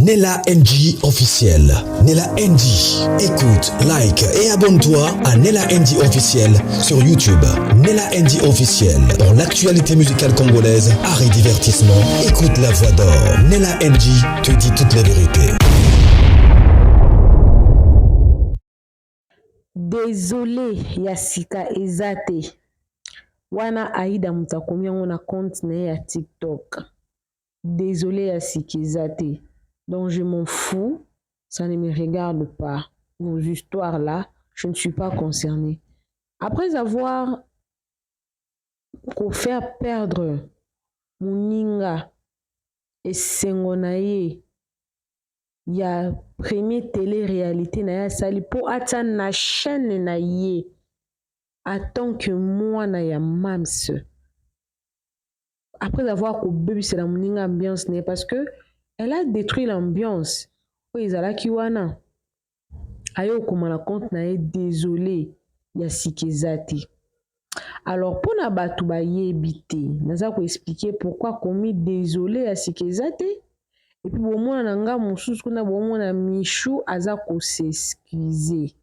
Nella NG officiel. Nella NG. Écoute, like et abonne-toi à Nella NG officiel sur YouTube. Nella NG officiel. Pour l'actualité musicale congolaise, art et divertissement, écoute la voix d'or. Nella NG te dit toute la vérité. Désolé Yasika Ezate. Wana Aïda mutakomi yango na compte na ya TikTok. Désolé Yasika Ezate. Donc je m'en fous, ça ne me regarde pas. Vos histoires là, je ne suis pas concernée. Après avoir faire perdre Muninga et Sengonaye, il y a premier télé-réalité na ya sali po ata na chaîne na ye en tant que moi na ya mams. Après avoir coupé c'est la Muninga ambiance né parce que elle a détruit l'ambiance. Oui, Zala Kiwana. Ayo komana compte na ye désolé ya Sikezati. Alors pour na batu ba yebite, naza ko expliquer pourquoi commis désolé ya Sikezati. Et puis bon moi nanga mususu kuna bon moi na Michou aza ko s'excuser.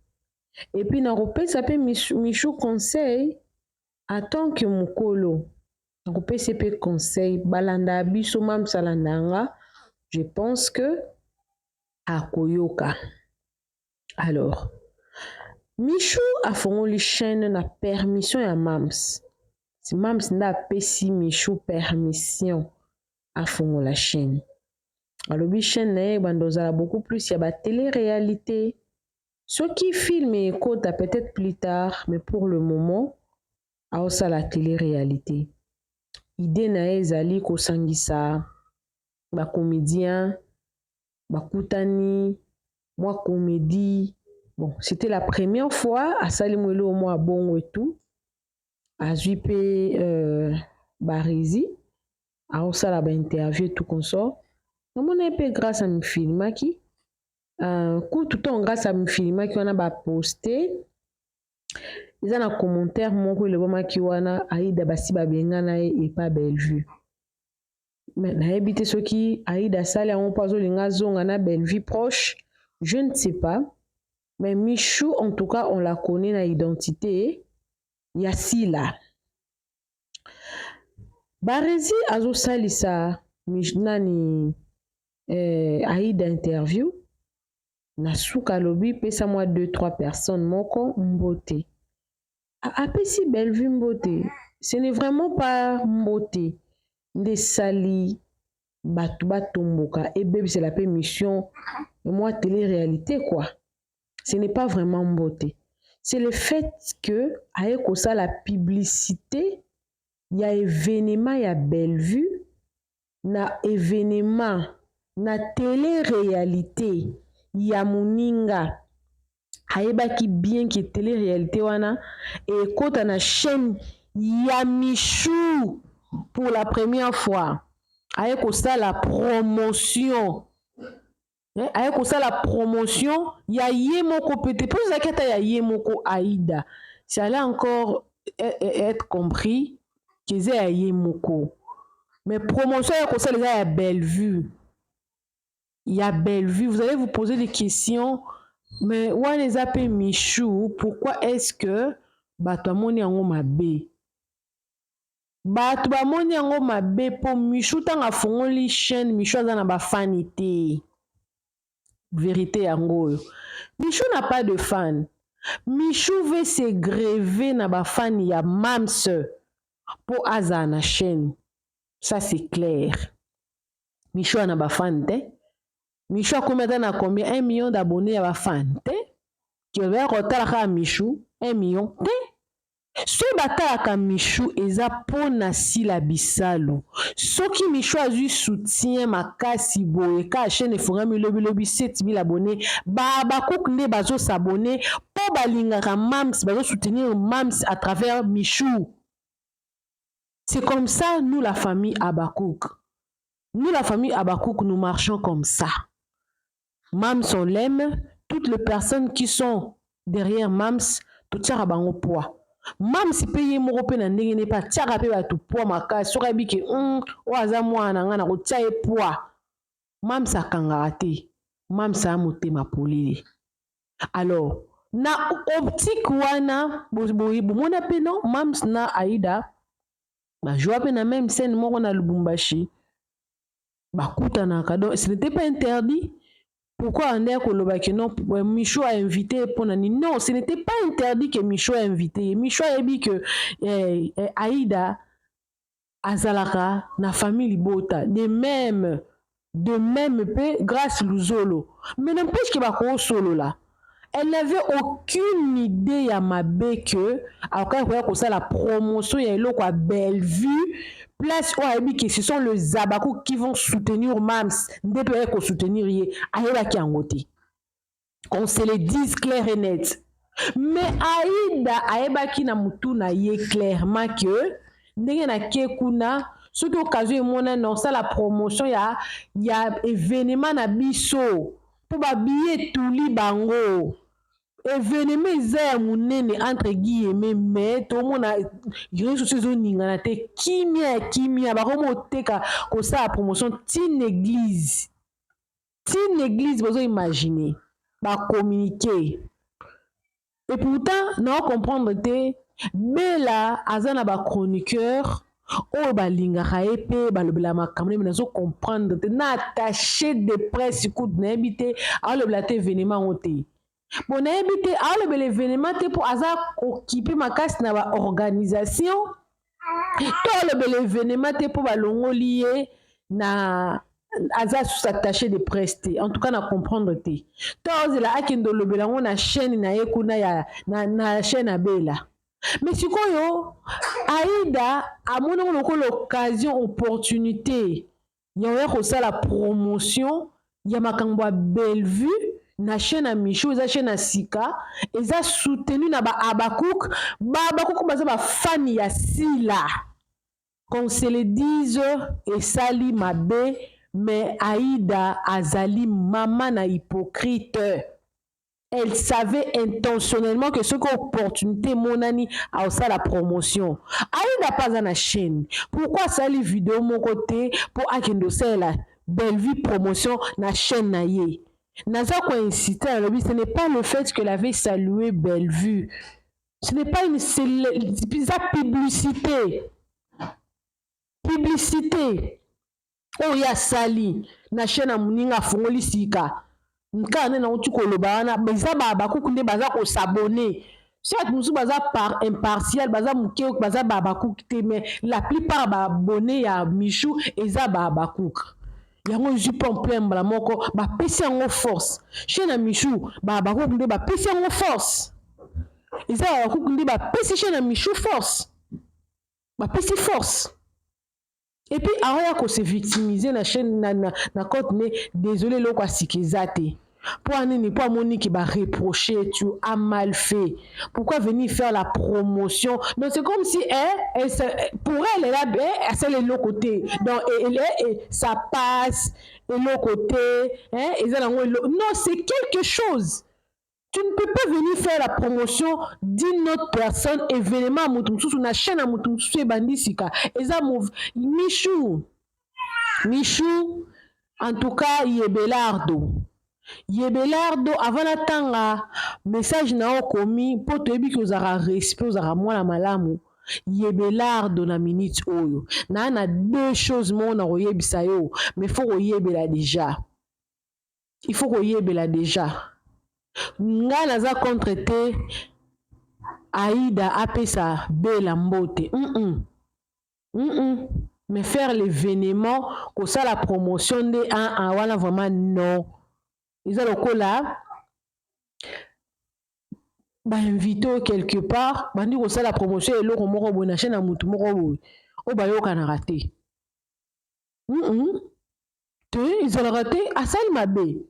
Et puis na repesa pe Michou conseil en tant que mukolo. Na repesa pe conseil balanda biso mam salandanga. Je pense que à Koyoka. Alors, Michou a fait une chaîne na permission à Mams. Si Mams n'a pas si Michou permission à faire la chaîne. Alors, la chaîne a beaucoup plus, il y a la télé-réalité. Ceux qui filment et écoutent peut-être plus tard, mais pour le moment, à aussi la télé-réalité. Idée na ezali ko sangisa ba comédien bakutani moi comédie. Bon, c'était la première fois à Salimouelo au mois bon et tout. À Juppé Barizi, à Osala ba interview tout comme ça. Mon épée grâce à mon film qui coup tout temps grâce à mon film qui on a ba posté. Ils ont un commentaire mon que le moment qui wana Aïda basi ba bengana et pas belle vue. Mais na habité ceux qui Aïda sale on pas linga zonga na belle vie proche, je ne sais pas. Mais Michou, en tout cas, on la connaît dans l'identité. Yassila. Barezi azo salisa Mishnani Aïda interview. Nasuka lobi pesa moi 2-3 personnes moko mbote. Apesi belle vue mbote. Ce n'est vraiment pas mbote. Nde sali batu batomboka et bébé c'est la permission et moi télé-réalité quoi. Ce n'est pas vraiment beauté. C'est le fait que, avec ça, la publicité, il y a événement, il y a belle vue, na événement, na télé-réalité, il y a Muninga, qui bien qui télé-réalité, wana, et quand on a chaîne, il y a Michou pour la première fois. Avec ça, la promotion. Avec ça la promotion, il y a Yemoko pété. Pour ça qu'il y a Yemoko Aïda. Ça allait encore être compris qu'il y a Yemoko. Mais promotion, il y a ça, il y a belle vue. Il y a belle vue. Vous allez vous poser des questions. Mais où les appelle Michou? Pourquoi est-ce que Batamoni en mabe? Batamoni en mabe pour Michou tant à fond les chaînes Michou dans la fanité. Vérité yango. Michou n'a pas de fan. Michou veut se gréver na ba fan ya Mams pour aza na chaîne. Ça c'est clair. Michou n'a pas fan te. Michou a combien 1 million d'abonnés à ba fan te. Qui va retard à Michou 1 million te. Ce batalaka Michou eza pona sila bisalu. Soki Michou a eu soutien makasi boye ka chaîne efongami lobi 7000 abonnés ba kokne bazo s'abonner po balingaka Mams bazo soutenir Mams à travers Michou. C'est comme ça nous la famille Abakouk. Nous la famille Abakouk nous marchons comme ça. Mams on l'aime, toutes les personnes qui sont derrière Mams tout tira bango poids. Même si pays moko na ndenge ne pas tiaka pe batu poids makasi soka biki o aza mwana nga na ko tia poids mamsa akangaka te, mamsa amotema polele. Alors na optique wana bomona pe non mams na Aïda bajoua pe na même scène moko na Lubumbashi bakutanaka. Donc ce n'était pas interdit. Pourquoi on est kolobaki non Micho a invité pour nani? Non, ce n'était pas interdit que Micho a invité. Micho a dit que Aïda azalaka na famille Bota de même peu grâce Luzolo. Mais n'empêche que bako solo là. Elle n'avait aucune idée ya mabe que après quoi ça la promotion ya eloko à Bellevue place où ayebi que ce sont les Zabakou qui vont soutenir Mams ndepé ko soutenir yé ayeba ki angote. Qu'on se le dise clair et net. Mais Aïda ayeba ki na mutu na yé clairement que ndenge na kekuna ce qui occasion mona non ça la promotion ya événement na biso pour ba billet tuli bango. Événement eza munene entre guillemets mais tout le monde a réseaux sociaux ningana te kimia ba komo teka ko sa promotion tin église bezo imaginer ba communiquer et pourtant non comprendre te Bella azana ba chroniqueur o balingaka ye pe balobela makambo me nazo comprendre te na attaché de presse écoute na habité alobela te événement ote bon na habité alobela événement te pour aza occuper makasi na ba organisation to alobela événement te pour balongoli ye na aza s'attaché de presse te en tout cas na comprendre te to ozela akendo lobela ngo na chaîne na ye kuna ya na chaîne à Bella. Mais si quoi Aïda a mon l'occasion opportunité il y a ça la promotion il y a makangwa Bellevue na chaîne à Micho za chaîne à Sika et ça soutenu na ba Abakouk baza ba fan ya Sila qu'on se le dise et sali mabe mais Aïda azali maman na hypocrite. Elle savait intentionnellement que ce qu'opportunité monani a aussi la promotion. Aïda pas dans la chaîne. Pourquoi ça les vidéos mon côté pour akendo la Bellevue promotion na chaîne na ye. Naza ko inciter à ce n'est pas le fait qu'elle avait salué Bellevue. Ce n'est pas une publicité. Publicité. Oh ya sali na chaîne amuninga fongoli sika. Nkane na uti koloba wana beza babakuku nde baza ko s'abonner soit musu baza par impartial baza muke baza babakuku te mais la plupart ba abonné ya Michou eza babakuku yango jupo mpembla moko ba pesi yango force chez na Michou babakuku nde ba pesi yango force eza babakuku nde ba pesi chez na Michou force ba pesi force. Et puis, alors qu'on se victimiser na chaîne na côte mais désolé le quoi sikizate. Pour ani pour Monique qui va reprocher tu as mal fait. Pourquoi venir faire la promotion? Donc c'est comme si pour elle elle c'est le côté. Donc ça passe et l'autre côté non, c'est quelque chose. Tu ne peux pas venir faire la promotion d'une autre personne, événement à Moutoumsou, sur la chaîne à Moutoumsou et Bandisika. Et ça move. Michou, en tout cas, Yebelardo, avant d'attendre message na commis, pour te dire que vous avez respect, vous avez moi la malamu. Yebelardo na minute oyo. Na deux choses mon na oyebisa yo, mais faut oyebela déjà. Il faut oyebela déjà. Nga naza contre te Aïda apesa Bella mbote mais faire l'événement comme ça la promotion de un wala vraiment non ils ont là ba invité quelque part bandi comme ça la promotion et loko moko bona chaîne na mutu moko boy o ba yoka na raté te ils ont raté asal mabe.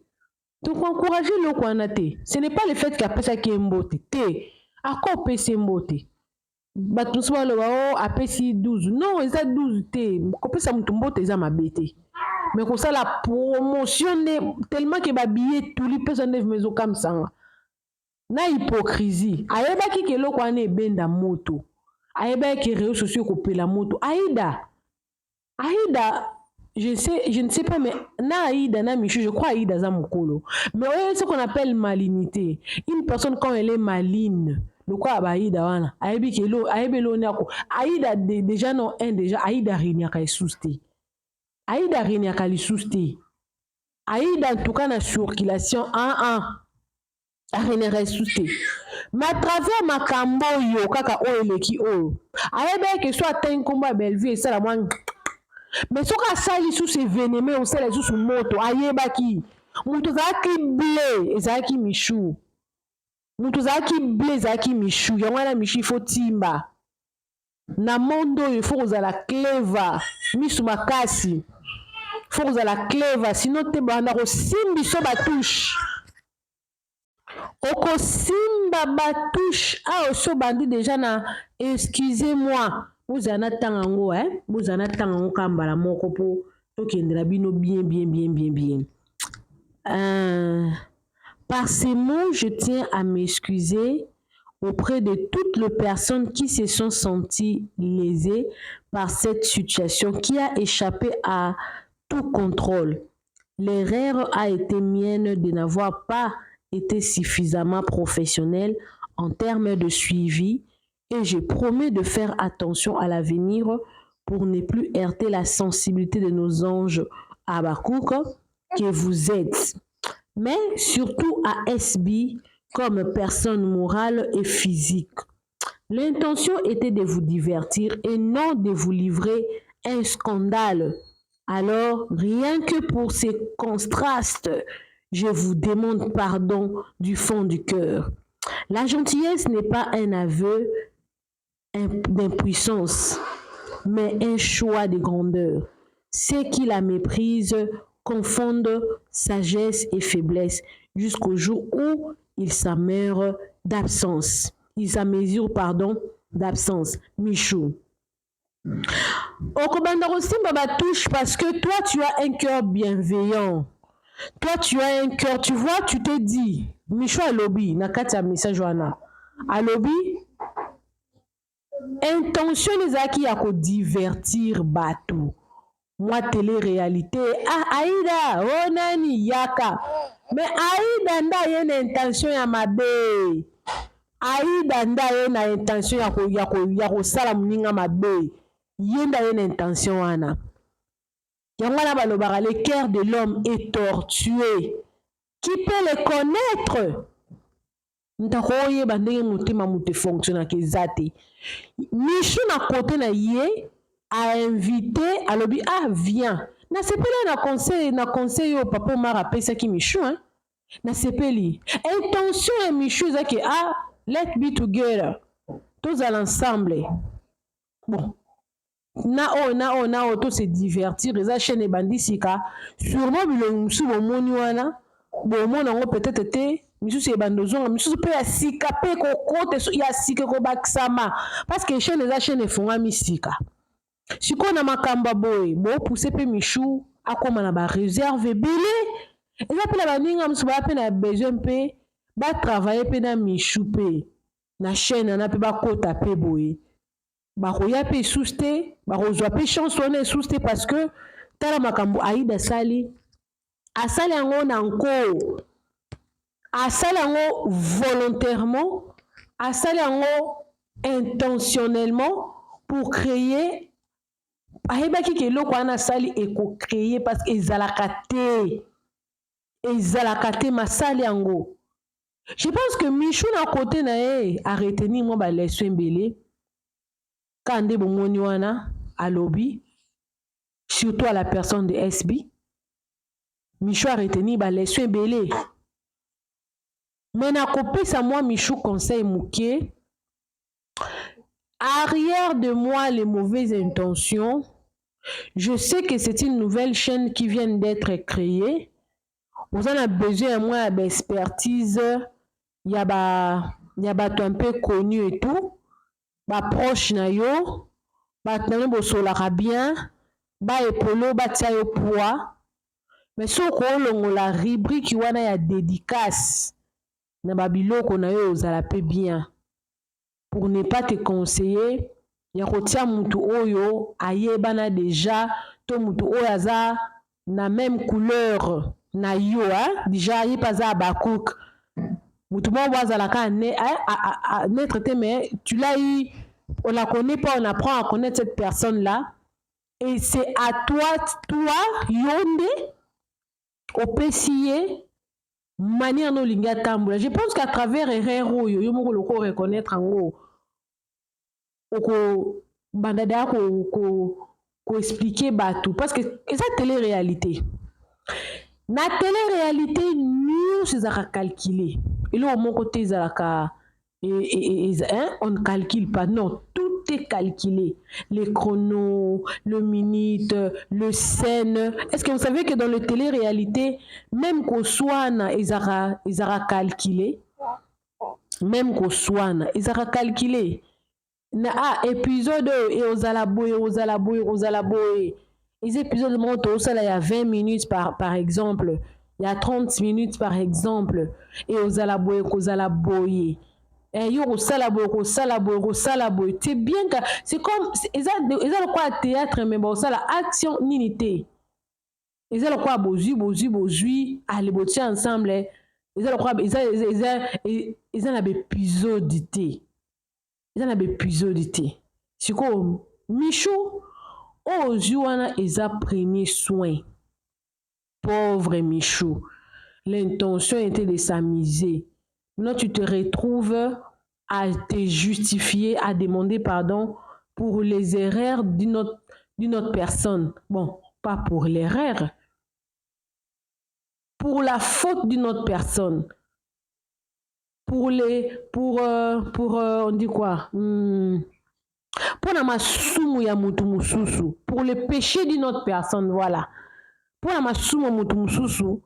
Donc encourager le kwanate. Ce n'est pas le fait qu'après ça qui est mbote. À quoi pèse mbote? Batuswa le wao apesi 12. Non, ils a 12 te. Kopé ça mutumbote ils a ma bête. Mais comme ça la promotion tellement que ba billet tout les personnes ne maison comme ça. Na hypocrisie. Ayeba ki ke lo kwane benda moto. Ayeba ki réseaux sociaux ko pe la moto. Aïda je ne sais pas, mais na Aïda, na Michou, je crois Aïda Zamokolo. Mais ouais, ce qu'on appelle malignité. Une personne, quand elle est maligne, le quoi, Aïda, wana, Aïda, déjà, non, déjà, Aïda, Rinyaka est sousté. Aïda, Rinyaka est sousté. Aïda, en tout cas, na circulation, Rinyaka est sousté. Mais à travers ma kambo, yo, kaka, eleki, Aïda, que soit un combat, belle vie, et ça, la moine. Mais ce qu'on a sali sous ces vénémés, on sait les sous moto, ayebaki. Moutou zaki blé, zaki michou. Moutou zaki blé, zaki michou. Yamwana michi faut timba. Na mondo, il faut que la cleva. Misu makasi. Faut que la cleva. Sinon, te banda ko simbi so batouche. Oko simba batouche. Ah, so bandi déjà na, excusez-moi. Vous en avez tango, hein? Vous en avez tango kambala moko po tokendela bino bien. Par ces mots, je tiens à m'excuser auprès de toutes les personnes qui se sont senties lésées par cette situation qui a échappé à tout contrôle. L'erreur a été mienne de n'avoir pas été suffisamment professionnelle en termes de suivi. Et je promets de faire attention à l'avenir pour ne plus heurter la sensibilité de nos anges Habakkuk que vous êtes. Mais surtout à SB comme personne morale et physique. L'intention était de vous divertir et non de vous livrer un scandale. Alors, rien que pour ces contrastes, je vous demande pardon du fond du cœur. La gentillesse n'est pas un aveu d'impuissance, mais un choix de grandeur. Ceux qui la méprisent confondent sagesse et faiblesse jusqu'au jour où ils s'ameurent d'absence. Ils s'amesurent, d'absence. Michou. Okobanda Simba batouche parce que toi tu as un cœur bienveillant. Toi tu as un cœur, tu vois, tu te dis, Michou à lobby, nakati ya message wana. À lobby, intention ezalaki ya kodivertir bato mwa télé-réalité Aïda nani yaka mais Aïda nda ye na intention ya mabe Aïda nda ye na intention ya kosala moninga mabe ye nda ye na intention wana yango wana balobaka le cœur de l'homme est tortueux qui peut le connaître ntako oyeba ndenge motema moto efonctionnaka eza te Michou na côté na ye a invité alobi viens na sepeli na conseil yo papa Omar apesaki Michou hein na sepeli intention ya Michou ezaki let's be together tozala ensemble bon na o to se divertir eza chaîne ebandi sika sûrement bilongi mosusu bomoni wana bomona yango peut-être te misusu ebanda ozonga misusu mpe ya sika mpe kokota ya sika ekobakisama parce que chaîne eza chaîne efungwami sika sikoyo na makambo boye bopuse mpe Michou akoma na bareserve ebele eza mpe na baninga mosusu baya mpe na besoin mpe batravaille mpe na Michou mpe na chaîne wana mpe bakota mpe boye bakoya mpe esusu te bakozwa mpe chance wana esusu te parce que tala makambo Aïda asali yango na nko asali yango volontairement asali yango intentionnellement pour créer ayebaki ke eloko wana asali ekocréer parce que ezalaka te masali yango je pense que Michou na côté na ye aretenir mwa baleso ebele ka nde bomoni wana alobi surtout à la personne de SB Michou aretenir baleso ebele mais nakopesa moi Michou conseil moke arrière de moi les mauvaises intentions. Je sais que c'est une nouvelle chaîne qui vient d'être créée. Vous en avez besoin moi d'expertise, il y a bato un peu connu et tout, ba proche na yo, ba tane bo solaka bien, ba epolo ba tia yo poids. Mais soko longola rubrique wana ya dédicace na babiloko na yo ozala pe bien. Pour ne pas te conseiller, ya kotia mutu oyo ayebana déjà to mutu oyo aza na même couleur na yo déjà ye pas à Bakouk mutu mo bazalaka naître te mais tu l'as eu, on la connaît pas, on apprend à connaître cette personne là et c'est à toi yonde opesiye manière no linga tambula. Je pense qu'à travers erreur oyo yo moko loko reconnaître ngo oko bandada ko expliquer batou parce que ça télé-réalité. Na télé-réalité nyonso ezalaka calculé. Eloko moko te ezalaka on ne calcule pas, non, tout est calculé. Les chronos, le minute, le scène. Est-ce que vous savez que dans le télé-réalité, même qu'au soana, ils ont calculé, même qu'au soana, ils ont calculé. Épisode et aux alaboye. Les épisodes montent au sol, il y a 20 minutes par exemple, il y a 30 minutes par exemple, et aux alaboye. Yo salaboy c'est bien que c'est comme ils ont quoi théâtre mais bon ça la action ninité ils ont quoi bozui aller botcher ensemble ils ont quoi ils ont l'épisodité c'est comme Michou aux juana ils ont premier soin pauvre Michou l'intention était de s'amuser. Maintenant, tu te retrouves à te justifier, à demander pardon pour les erreurs d'une autre personne. Bon, pas pour l'erreur, pour la faute d'une autre personne. On dit quoi? Pour la masumu ya mutu mususu, pour le péché d'une autre personne, voilà. Pour la masumu mutu mususu,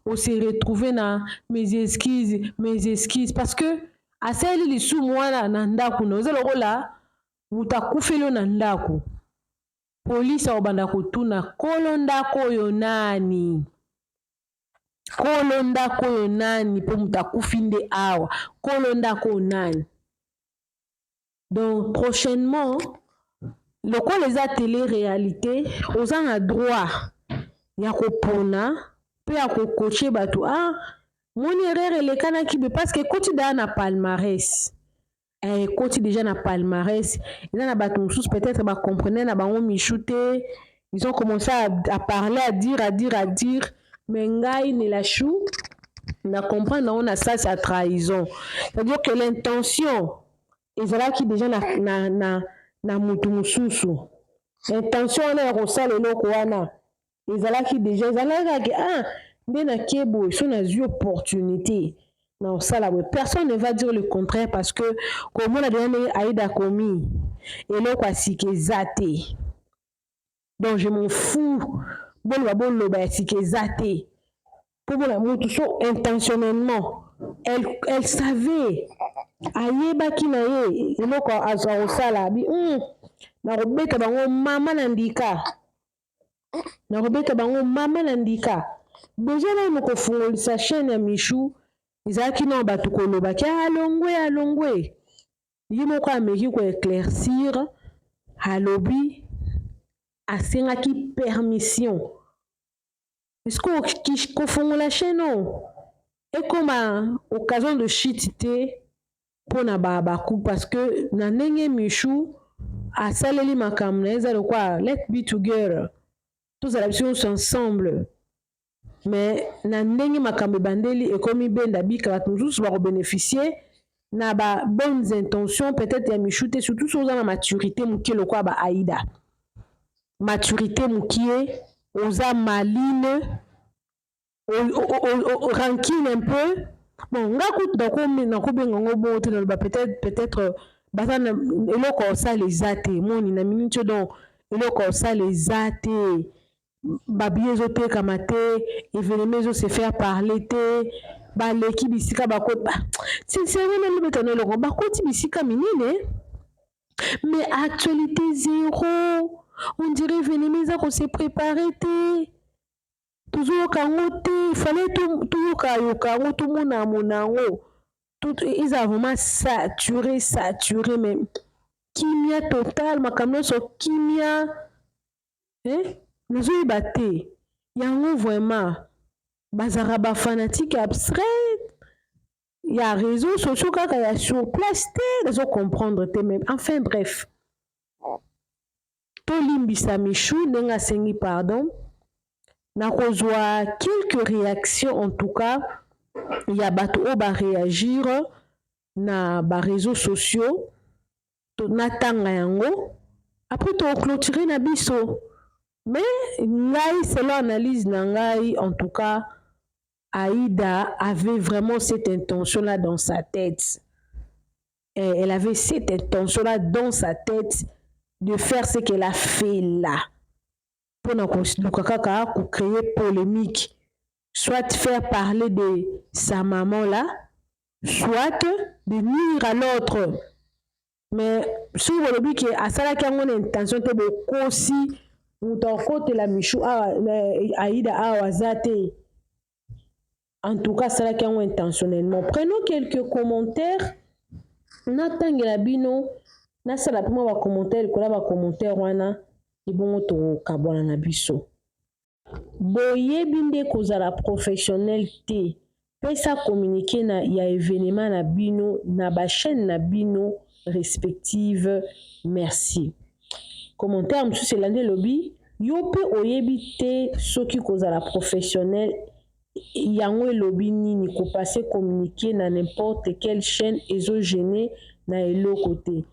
on s'est retrouvé dans mes excuses parce que à celle li sous moi là nandaku no zelo là mutakufelo nandaku police obanda kutuna kolondako yo nani po mutakufinde awa kolondako nani. Donc prochainement le quoi les télé-réalité aux en droit ya kopona pe ya kokoche bato mon erreur le kana kibe parce que koti da na palmarès koti déjà na palmarès ils na bato mususu peut-être ba comprendre na bango michute ils ont commencé à parler à dire mais ngai ne la chou na comprendre on a ça c'est trahison, c'est-à-dire que l'intention ezala ki déjà na mutu mususu intention na rosala eloko wana ezalaki déjà ezalaki nde na kebo so na zwi opportunité na osala boye personne ne va dire le contraire parce que komona déjà ndenge aida komi eloko asika eza te donc je m'en fous boloba ya sika eza te mpo mona mutu so intentionnellement elle savait ayebaki na ye eloko azwa kosala abi nakobeta bango mama na ndika déjà na mokofungolisa chaîne ya Michou ezalaki na bato kolobaki alongwe ye moko ameki koéclaircir alobi asengaki permission eske kofungola chaîne ekoma occasion de chute te mpona baku parce que na ndenge Michou asaleli makambo na eza lokwa let's be together tozala biso nyonso ensemble mais na ndenge makambo ebandeli ekomi benda bika bato mosusu bakobénéficie na ba bonnes intentions peut-être ya Michou te surtout so oza na maturité mokie lokwa ba Aïda maturité mokie oza maline rancune un peu bon nga kutu nakobenga ngo bongo te naloba peut-être baza na eloko osala eza te moni na minute donc eloko osala eza te babiye ezotekama te événement ezose faire parler te baleki bisika bakota sincèrement nalobeta na eloko bakoti bisika minene mais actualité zéro on dirait événement eza kose préparer te tozoyoka yango te fallait toyoka yango tomona yango ils ont vraiment saturé mais kimia total makambo nyonso kimia nazoyeba te yango vraiment bazalaka bafanatique abstrait ya réseaux sociaux kaka ya sur place te nazocomprendre te même enfin bref tolimbisa Michou ndenge asengi pardon nakozwa quelques réactions en tout cas ya bato oyo baréagir na baréseaux sociaux natanga yango après toclôturer na biso mais ngai selon analyse na ngai en tout cas Aïda avait vraiment cette intention-là dans sa tête. Elle avait cette intention-là dans sa tête de faire ce qu'elle a fait là. Pour créer polémique. Soit faire parler de sa maman là, soit de nuire à l'autre. Mais si vous voulez que à ça là une intention de aussi ou côté la Michou Aïda Awazate. En tout cas, ça là intentionnellement. Prenons quelques commentaires. Natangela bino, na sala pima ba commentaire kola ba commentaire wana ibongo to kabwana na biso. Boyebi nde kozala professionnel te. Pesa communiquer na ya événement na bino na ba chaîne na bino respective. Merci. Commentaire monsieur Selande lobby, yo pe oyebi te soki kozala professionnel yango elobi nini kopase communiquer na n'importe quelle chaîne ezogéné na eloko te.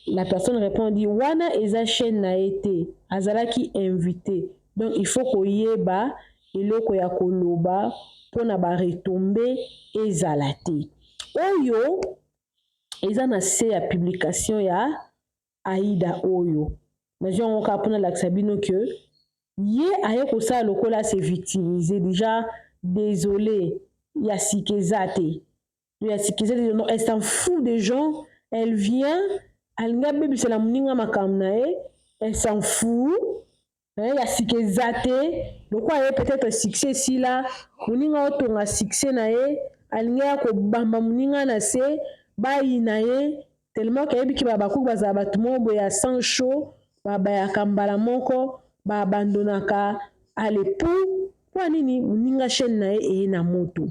La personne répond dit wana eza chaîne na été azalaki invité donc il faut koyeba eloko ya koloba pona ba retomber ezala te. Oyo eza na se ya publication ya Aïda oyo nazo ka pona laksa bino que Yé aye kosa lokola s'est victimisé déjà désolé Yassikezate non elle s'en fout des gens elle vient elle n'a pas c'est la mninga makamnae elle s'en fout Yassikezate donc quoi peut-être succès si là mninga otonga succès nae alinga ko bamba mninga na se bayi nae tellement qu'elle biki ba baku baza batumo boya sans chaud ba ya kambala moko ba abandonaka alepu kwa nini muninga chaîne na ye na moto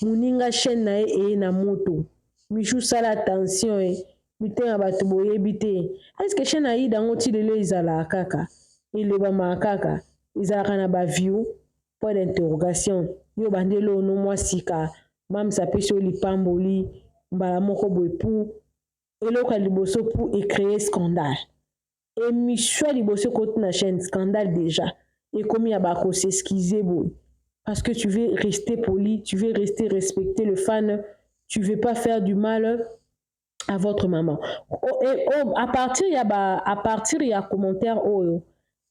muninga chaîne na ye na moto Michou sala attention mitenga bato boyebi te est-ce que chaîne Aïda ngoti lelo ezala kaka eleba makaka ezalaka na ba view point d'interrogation yo bandelo no mwasika mam sapesi lipamboli mbala moko boepu eloka liboso pour créer scandale. Et Michou liboso côté na chaîne scandale déjà et comme il y a bako s'excuser parce que tu veux rester poli, tu veux rester respecter le fan, tu veux pas faire du mal à votre maman. À partir il y a commentaire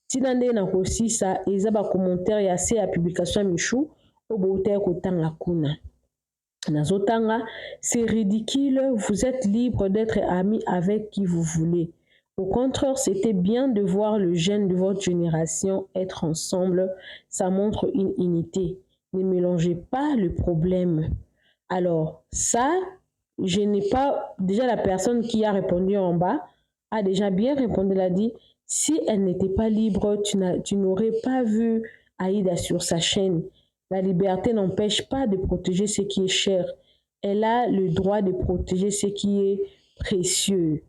tinande na aussi ça ils ba commentaire il y a c'est la publication Michou au boter ko tanga kuna. Nazotanga c'est ridicule, vous êtes libre d'être ami avec qui vous voulez. Au contraire, c'était bien de voir le jeune de votre génération être ensemble. Ça montre une unité. Ne mélangez pas le problème. Alors, ça, je n'ai pas... Déjà, la personne qui a répondu en bas a déjà bien répondu. Elle a dit, si elle n'était pas libre, tu n'aurais pas vu Aïda sur sa chaîne. La liberté n'empêche pas de protéger ce qui est cher. Elle a le droit de protéger ce qui est précieux.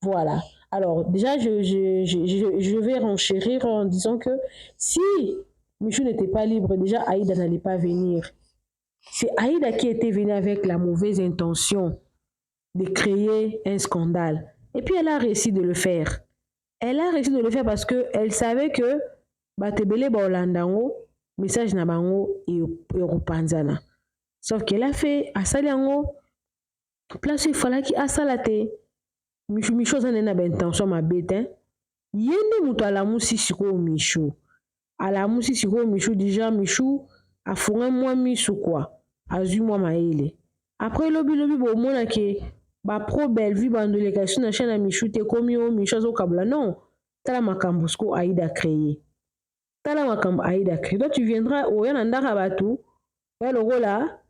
Voilà. Alors, déjà, je vais renchérir en disant que si Michou n'était pas libre, déjà, Aïda n'allait pas venir. C'est Aïda qui était venue avec la mauvaise intention de créer un scandale. Et puis, elle a réussi de le faire. Elle a réussi de le faire parce qu'elle savait que Batebele Baolandango, message na bango et Europanzana. Sauf qu'elle a fait à Saliango, place il fallait qu'il a salate. Michou ça n'a pas intention ma bête. Yende muto alamusi siko Michou. Alamusi siko Michou déjà Michou a fourré moi Michou quoi. Azu moi maele. Après lobi bo mona ke ba pro belle vie bandolekation na chaîne Michou te komi o Michou zo kabla non. Tala makambo sko Aïda créé. Tala makambo Aïda créé. Toi tu viendras au yana ndaka batu. Ya logo là.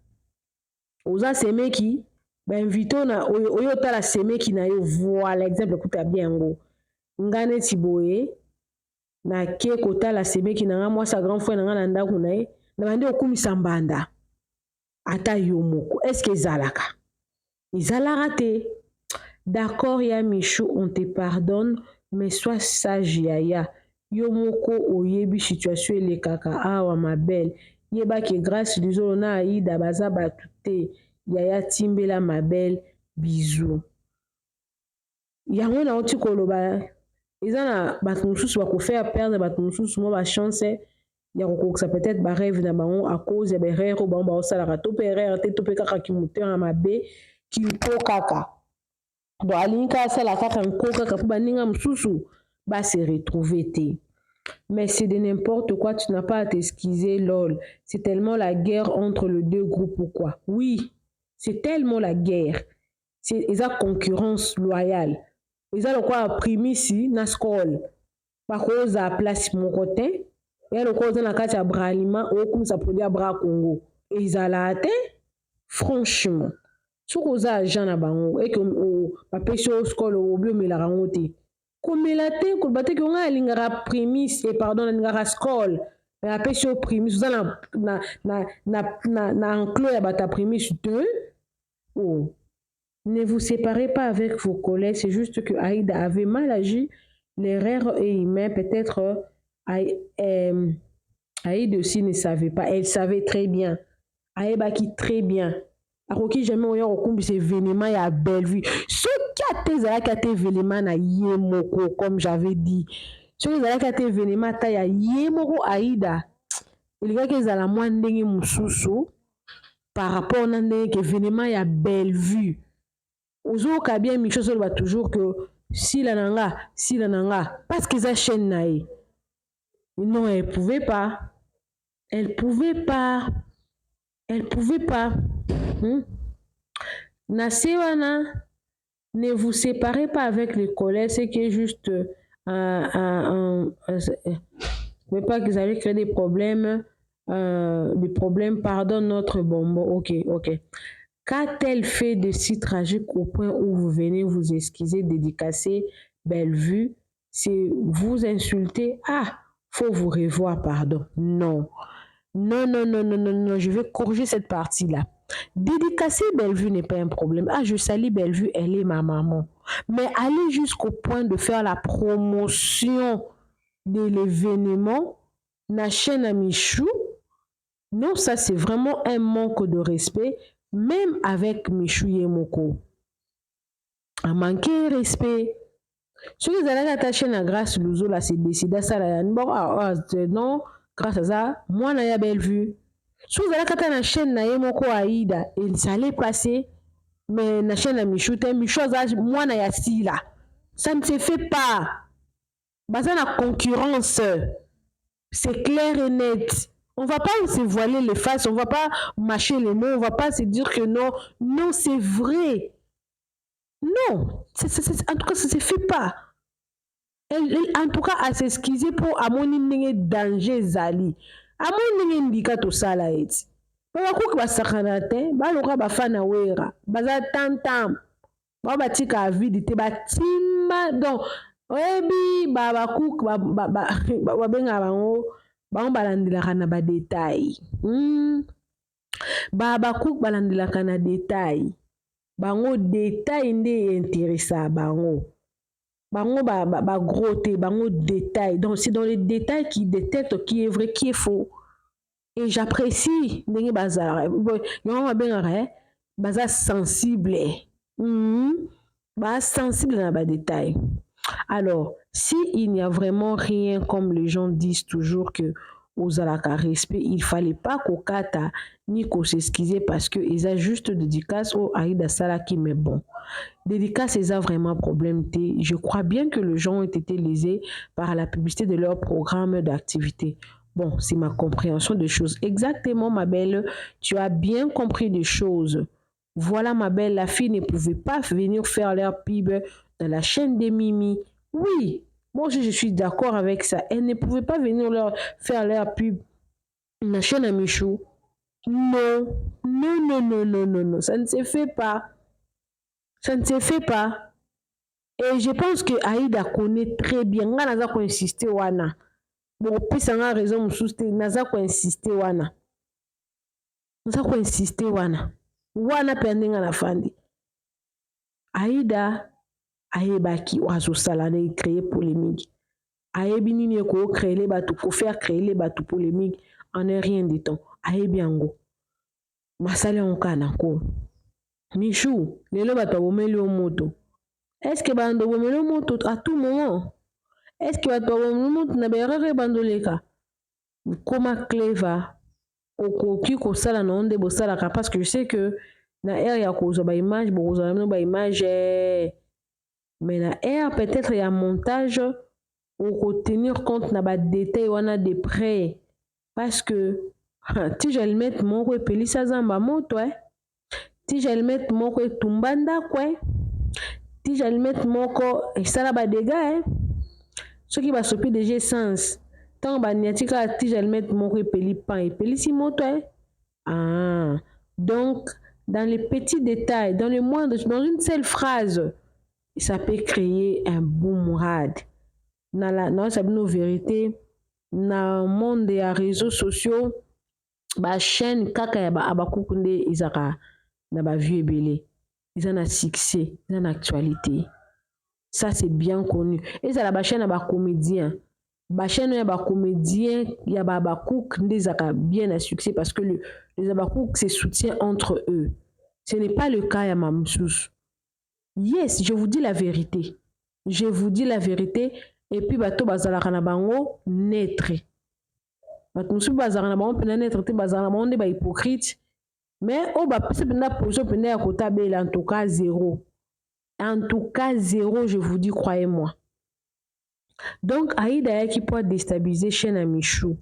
Oza semeki invito na oyo tala semeki na yo voilà exemple écoute bien ngo ngane tiboye na ke kotala semeki na nga mwasi grand frère na nga na ndako na ye na bandi okumisa mbanda ata yo moko eske ezalaka te. D'accord ya Michou, on te pardonne, mais sois sage yaya. Yo moko oyebi situation elekaka awa ma belle. Yeba ke grâce luzolo na Aïda baza batu te. Yaya timbela ma belle, bisous. Yango na oti koloba eza na batu mosusu bakofaya perdre batu mosusu mo ba chance ya kokokisa peut-être ba rêve na bango à cause ya ba erreur o bango baosalaka to pe erreur te to pe kaka kimoteur ya mabe kimpo kaka. Bon, alinka sala kaka nko kaka po baninga mosusu ba se retrouver te. Mais c'est de n'importe quoi, tu n'as pas à t'excuser, lol. C'est tellement la guerre entre les deux groupes ou quoi. Oui, c'est tellement la guerre. C'est la concurrence loyale. Ils ont quoi primisi na scroll. Par cause à place mon côté, et le cause na kati ya bras aliment ou comme ça produit à bras Congo. Et ils allaient franchement. Soko oza agent na bango et que bapesi o scroll obi omelaka ngo te. Komela te koloba te ke nga alingaka prémisse et pardon alingaka scroll mais apesi o prémisse oza na enclos ya bata prémisse te. Oh. Ne vous séparez pas avec vos collègues, c'est juste que Aïda avait mal agi, l'erreur est humaine, peut-être Aïda aussi ne savait pas, elle savait très bien, Aïba qui très bien. Akoki jamais oya okumbisa événement ya Bellevue. Ce qui a été zalaki ate événement na ye moko comme j'avais dit. Ce qui zalaki ate événement ta ya ye moko Aïda. Elikaki ezala mwa ndenge mosusu par rapport na ndenge événement ya Bellevue. Ozoka bien Michou soloba toujours que sila nanga parce que ça chaîne na ye. Non, elle pouvait pas. Nasewana, ne vous séparez pas avec les collègues, c'est qui est juste mais pas qu'ils allaient créer des problèmes, pardonne notre bonbon, ok. Qu'a-t-elle fait de si tragique au point où vous venez vous excuser, dédicacer Bellevue, c'est vous insulter, faut vous revoir, pardon. Non, je vais corriger cette partie-là. Dédicacer Bellevue n'est pas un problème. Je salue Bellevue, elle est ma maman. Mais aller jusqu'au point de faire la promotion de l'événement, na chaîne à Michou, non, ça c'est vraiment un manque de respect, même avec Michou Yemoko. A manqué respect. Ce qui est attaché à grâce Luzo, là, c'est décidé ça, là, non, grâce à ça, moi, na ya Bellevue. Si vous allez à la chaîne na Yemoko Aïda, il s'allait passer, mais la chaîne à Michou, moi na ya si là. Ça ne se fait pas. Basé la concurrence, c'est clair et net. On va pas se voiler les faces, on va pas mâcher les mots, on va pas se dire que non. Non, c'est vrai. Non, en tout cas, ça se fait pas. En tout cas, à s'excuser pour amoni danger zali. Amoni ndika to sala eti. Ba ko ba sakana te, ba loka ba fana wera, baza tantam. Ba batika vide te ba timba donc oyebi ba cook ba benga bango balandelaka na ba détail. Ba cook balandelaka na détail. Bango détail nde intéressa bango. Bango ba gros te, bango détail. Donc c'est dans les détails qui détectent qui est vrai, qui est faux. Et j'apprécie ndenge bazara. Yo bengaka baza sensible. Ba sensible na ba détail. Alors, s'il n'y a vraiment rien comme les gens disent toujours que aux alaka respect, il fallait pas qu'au kata ni qu'on s'excuser parce que ils a juste dédicace au Aïda Salaki mais bon. Dédicace ils a vraiment problème. Je crois bien que les gens ont été lésés par la publicité de leur programme d'activité. Bon, c'est ma compréhension des choses. Exactement, ma belle, tu as bien compris des choses. Voilà, ma belle, la fille ne pouvait pas venir faire leur pub dans la chaîne des Mimi. Oui, moi je suis d'accord avec ça. Elle ne pouvait pas venir faire leur pub dans la chaîne à Michou. Non, ça ne se fait pas. Ça ne se fait pas. Et je pense que Aïda connaît très bien. On a insister wana. Bon, pesanga raison mosusu te naza koinsiste wana wana mpe ndenge nafandi Aïda ayebaki azosala na créer polémique ayebi nini ekocréer bato kofaire créer bato polémique en un rien de temps ayebi yango masala yango kaka na nkolo Michou lelo bato babomeli yo moto est ce que bando bomeli yo moto à tout moment est ce que bato babomeli yo moto na baerreur ebandoleka koma cleva okoki kosala na onde bosalaka parce que je sais que na air ya kozwa baimage bokozala bino baimage mais na air peut-être ya montage okotenir compte na badetail wana de près parce que ti helmet moko epelisa zamba moto ti helmet moko etumba ndako ti helmet moko esala badega soki basopi déjà essence ntango baniati kaka ti helmet moko epeli pan epelisi moto donc dans les petits détails dans le moindre dans une seule phrase ça peut créer un boumrad na sabino vérité na monde ya réseaux sociaux chaîne kaka ya abakuku nde ezaka na bavue ebele eza na succès eza na actualité ça c'est bien connu ezala bachaîne ya bacomédien bachaîne ya bacomédien ya babakouk nde ezaka bien à succès parce que les abakouk se soutiennent entre eux ce n'est pas le cas ya mamsusu yes je vous dis la vérité et puis bato bazalaka na bango netre bato mosusu bazalaka na bango mpena netre te bazalaka na bango nde bahypocrite mais oyo bapesa mpena position mpena ya kotabela en tout cas zéro je vous dis croyez-moi donc Aïda ayaki mpo adestabiliser chaîne ya Michou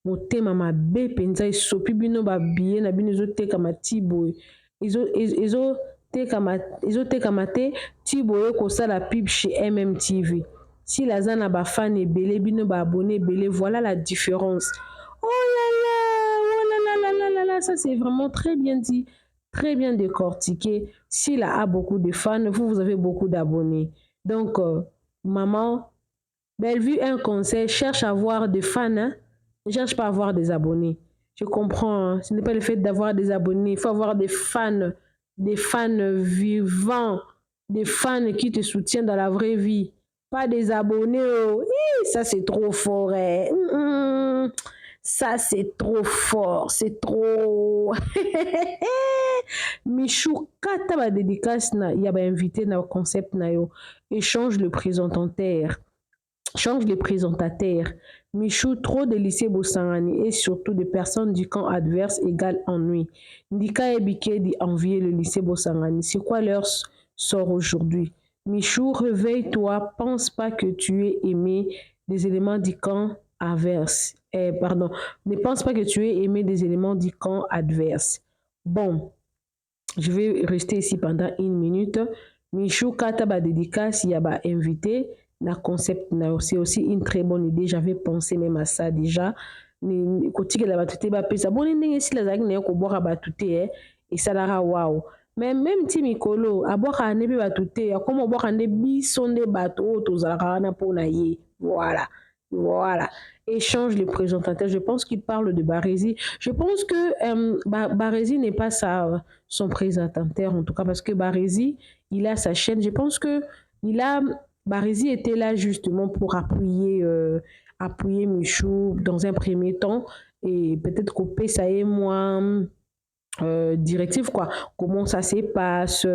motema mabe mpenza esopi bino babiye na bino ezotekama ti boye ezotekama te ti boye kosala pub chez MMTV s'il aza na bafan ebele bino baabonné ebele voilà la différence oh là là ça c'est vraiment très bien dit très bien décortiqué s'il a beaucoup de fans vous avez beaucoup d'abonnés donc maman Bellevue un conseil cherche à avoir des fans ne cherche pas à avoir des abonnés je comprends ce n'est pas le fait d'avoir des abonnés il faut avoir des fans vivants des fans qui te soutiennent dans la vraie vie pas des abonnés ça c'est trop fort ça c'est trop fort c'est trop Michou kata ba dédicace na ya ba invité na concept na yo échange le présentateur Michou trop de lycée Bosangani et surtout de personnes du camp adverse égale ennui Ndika Ebike dit envier le lycée Bosangani c'est quoi leur sort aujourd'hui Michou réveille-toi pense pas que tu es aimé des éléments du camp adverse ne pense pas que tu es aimé des éléments du camp adverse bon je vais rester ici pendant 1 minute Michou kata ba dédicace ya ba invité na concept c'est aussi une très bonne idée j'avais pensé même à ça déjà kotikela bato te bapesa boni ndenge esili azalaki na ye kobwaka bato te esalaka waw mais même ti mikolo abwaka nde mpe bato te akoma obwaka nde biso nde bato oyo tozalaka wana mpona ye voilà échange les présentateurs je pense qu'il parle de Barési je pense que Barési n'est pas son présentateur en tout cas parce que Barési il a sa chaîne je pense que Barési était là justement pour appuyer Michou dans un premier temps et peut-être couper ça et moins directive quoi, comment ça se passe,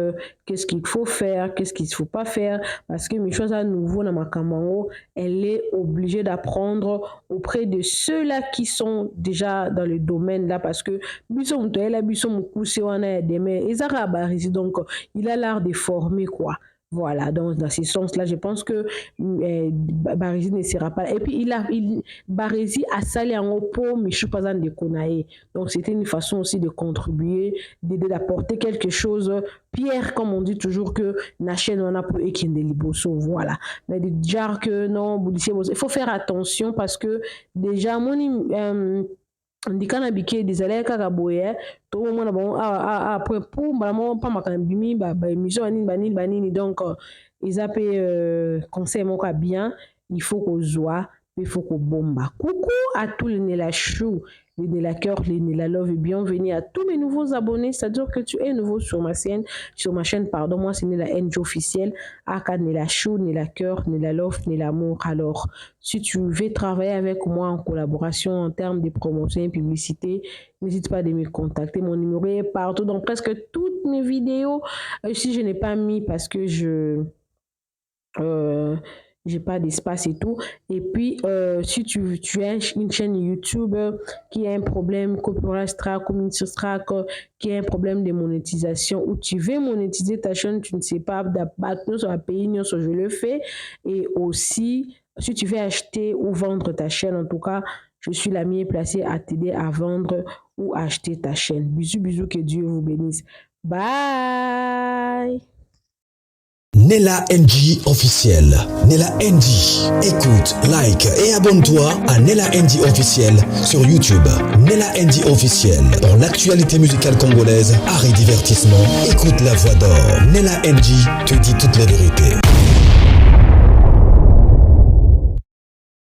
qu'est-ce qu'il faut faire, qu'est-ce qu'il ne faut pas faire parce que Michou à nouveau dans Makamango, elle est obligée d'apprendre auprès de ceux-là qui sont déjà dans le domaine là parce que donc il a l'art de former quoi. Voilà, donc dans ce sens-là, je pense que Barési ne sera pas là. Et puis, Barési a salé en pot, mais je suis pas en déconnaïe. Donc, c'était une façon aussi de contribuer, d'apporter quelque chose. Pierre, comme on dit toujours que la chaîne on a pour Ekindeliboso, voilà. Mais déjà que non, il faut faire attention parce que déjà, ndikana bike dizaleka kaka boye to mona bon après pour vraiment pas makana bimi ba émission banini donc ils appellent conseil moko bien il faut qu'on joie il faut qu'on bomba. Coucou à tous les Nela Chou, les Nela Cœur, les Nela Love et bienvenue à tous mes nouveaux abonnés. C'est-à-dire que tu es nouveau sur ma chaîne, pardon, moi c'est Nela NG officiel, aka Nela Chou, Nela Cœur, Nela Love, Nela Amour. Alors, si tu veux travailler avec moi en collaboration en termes de promotion et publicité, n'hésite pas à me contacter. Mon numéro est partout dans presque toutes mes vidéos. Si je n'ai pas mis parce que j'ai pas d'espace et tout. Et puis, si tu as une chaîne YouTube qui a un problème, copyright strike, community strike, qui a un problème de monétisation, ou tu veux monétiser ta chaîne, tu ne sais pas, sur la pays, je le fais. Et aussi, si tu veux acheter ou vendre ta chaîne, en tout cas, je suis la mieux placée à t'aider à vendre ou acheter ta chaîne. Bisous, bisous, que Dieu vous bénisse. Bye! Nela NG officiel. Nela NG. Écoute, like et abonne-toi à Nela NG officiel sur YouTube. Nela NG officiel. Pour l'actualité musicale congolaise, art et divertissement, écoute la voix d'or. Nela NG te dit toutes les vérités.